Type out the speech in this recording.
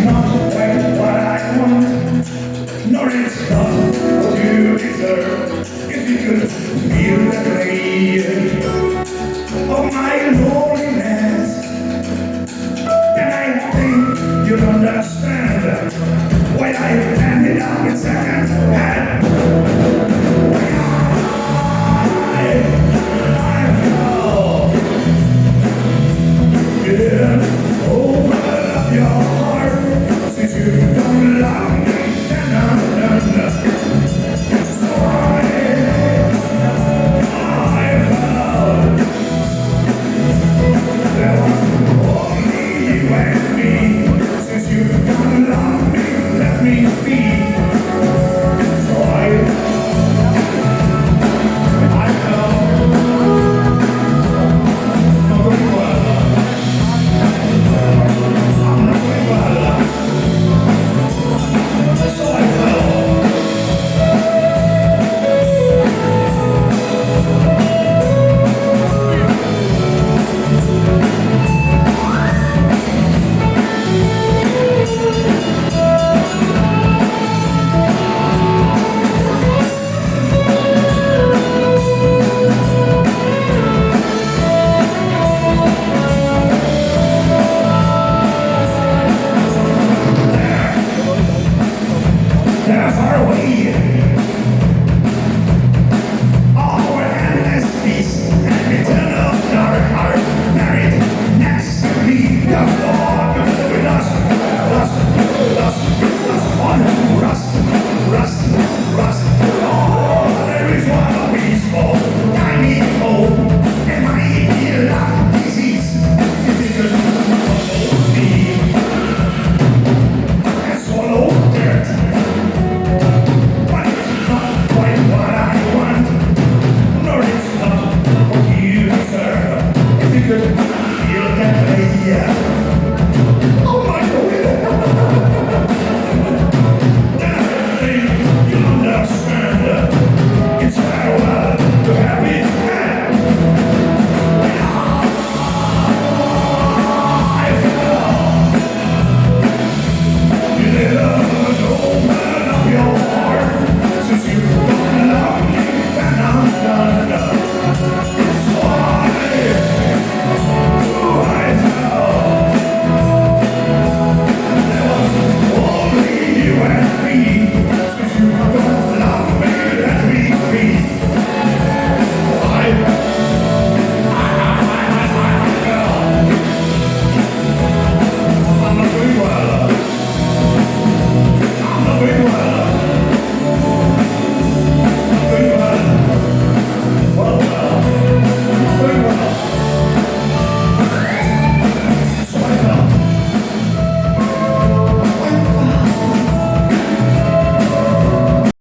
not quite what I want, nor it's not what you deserve. If you could feel the pain of my loneliness, then I think you'd understand why I ended up in second hand. They're far away. Our endless peace and eternal dark heart married next to me. The Lord with us, on rust. Oh, there is one peaceful, tiny home, and my dear love disease. If it could follow me and swallow dirt. Yeah.